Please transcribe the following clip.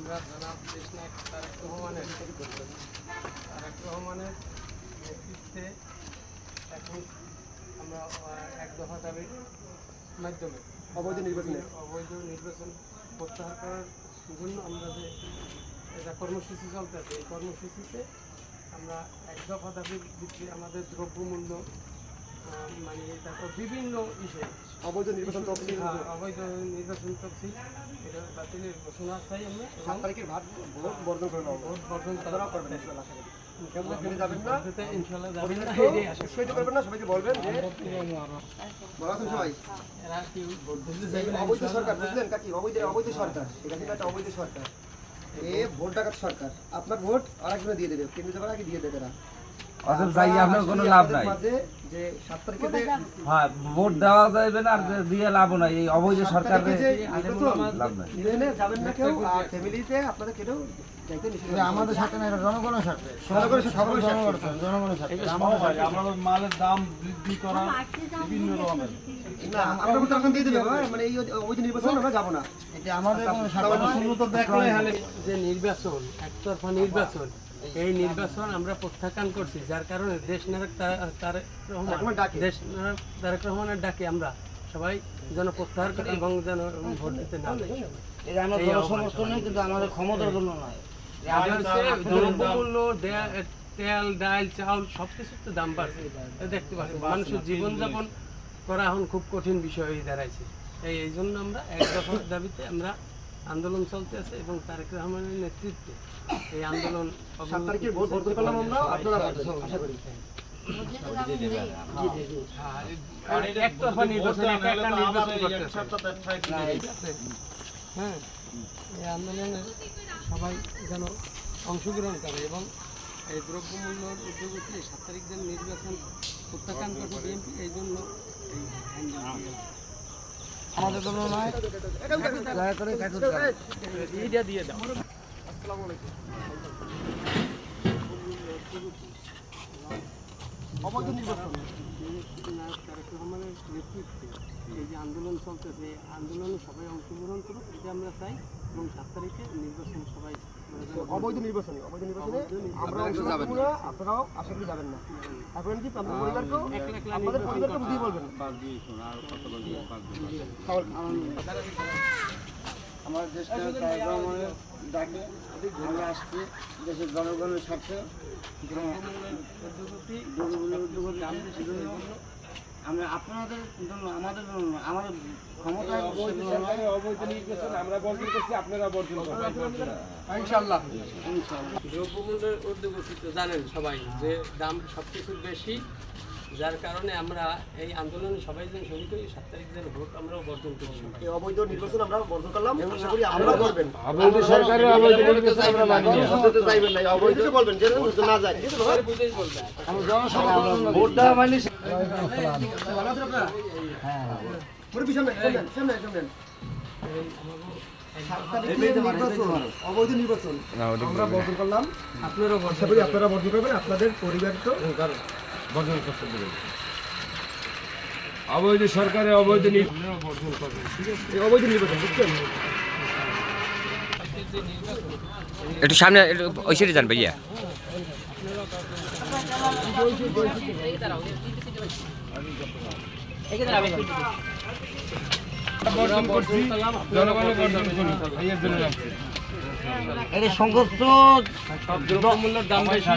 আমরা জনাব দেশনায়ক তারেক রহমানের নেতৃত্বে এখন আমরা এক দফা দাবির মাধ্যমে অবৈধ নির্বাচন প্রত্যাহার করার জন্য আমরা যে এটা কর্মসূচি চলতেছে, এই কর্মসূচিতে আমরা এক দফা দাবির ভিত্তিতে আমাদের দ্রব্যমূল্য মানে তারপর বিভিন্ন বিষয়ে অবৈধ নির্বাচন তফসিল এটা বাতিলের ঘোষণা চাই। আমরা 7 তারিখের ভোট বর্জন করে নেব, ভোট বর্জন করবেন ইনশাআল্লাহ যাবেন না, করবেন না, সবাইকে বলবেন যে সবাই এরা কি ভোট দিতে যাবেন। অবৈধ সরকার বুঝলেন কাকি, অবৈধ সরকার, এটা কিন্তু একটা অবৈধ সরকার, ভোট ডাকাত সরকার। আপনার ভোট আরেকজনে দিয়ে দেবে, কেন্দ্র সরকার আগে দিয়ে দেবে না, অতএব যাই আপনার কোনো লাভ নাই। যে 7 তারিখে হ্যাঁ ভোট দেওয়া যাবে না, আর দিয়ে লাভ নাই। এই অবৈধ সরকারের লাভ নাই, যাবেন না কেউ, আর ফ্যামিলিতে আপনাদের কেউ যাইতে নিষেধ। আমাদের সাথে না, এটা জনগণের সাথে, আমাদের মালের দাম বৃদ্ধি করা বিভিন্ন রকমের না, আমরা তো এখন দিয়ে দেবে মানে এই অবৈধ নির্বাচন আমরা যাব না। এটা আমাদের কোনো দেখলে যে নির্বাচন একতরফা নির্বাচন, এই নির্বাচন আমরা প্রত্যাখ্যান করছি, যার কারণে দেশনায়ক তারেক রহমানের ডাকে আমরা সবাই যেন প্রত্যাহার করি এবং যেন ভোট দিতে না দেয়। এটা আমাদের সমর্থন নয়, কিন্তু আমাদের ক্ষমতার জন্য নয়। দ্রব্যমূল্য, তেল, ডাল, চাউল সবকিছুর তো দাম বাড়ছে, দেখতে পাচ্ছি মানুষের জীবনযাপন করা এখন খুব কঠিন বিষয় হয়ে দাঁড়াইছে। এই জন্য আমরা এক দফার দাবিতে আমরা আন্দোলন চলতে আছে এবং তারেক রহমানের নেতৃত্বে এই আন্দোলন 7 তারিখে ভোট বর্জন করলাম আমরা, আপনারা আশা করি একতরফা নির্বাচন, হ্যাঁ এই আন্দোলনে সবাই যেন অংশগ্রহণ করে এবং এই দ্রব্যমূল্যর উদ্যোগটি 7 তারিখ যেন নির্বাচন প্রত্যাখ্যান করছে বিএনপি, এই জন্য আমাদের জন্য নয়, দয়া করে এইটা দিয়ে দাও। আসসালামু আলাইকুম। অবৈধ নির্বাচন তারেক রহমানের নেতৃত্বে এই যে আন্দোলন চলতেছে, এই আন্দোলনে সবাই অংশগ্রহণ করুক, এটা আমরা চাই এবং 7 তারিখে নির্বাচন সবাই অবৈধ নির্বাচনে আমরা আপনারাও আশা করি যাবেন না। এখন কি আপনাদের পরিবারকে বুঝিয়ে বলবেন। আমার দেশটা তারেক রহমানের ডাকে আমি আসছি দেশের জনগণের স্বার্থে, আমরা আপনাদের জন্য, আমাদের জন্য, আমাদের ক্ষমতা অবৈধ নির্বাচন আমরা বর্জন করছি, আপনারা বর্জন করবেন ইনশাআল্লাহ। দ্রব্যমূল্যের ঊর্ধ্বগতি তো জানেন সবাই যে দাম সবকিছুর বেশি, যার কারণে আমরা এই আন্দোলনে সবাই যেন শরীর করি, 7 তারিখ যেন ভোট আমরাও বর্জন করি। এই অবৈধ নির্বাচন আমরা বর্জন করলাম, আশা করি আপনারা করবেন। অবৈধ সরকারের অবৈধ নির্বাচন আমরা মানি না, শুনতে চাইবেন না, অবৈধ বলবেন যে না যায়, ঠিক আছে ভাই বুঝেই বলবেন। আমরা জনসাধারণ ভোট দেওয়া মানে ভালো আছে আপনারা, হ্যাঁ মুরব্বি সামনে অবৈধ নির্বাচন আমরা বর্জন করলাম, আপনারা বর্জন করবেন, আপনাদের পরিবার তো বর্জন করতে দেবেন। অবৈধ সরকারের অবৈধ বর্জন করবেন, অবৈধ নির্বাচন বুঝছেন। একটু সামনে ওই সাইডে যান ভাইয়া। সংঘর্ষ দ্রব্যমূল্যের দাম বেশি।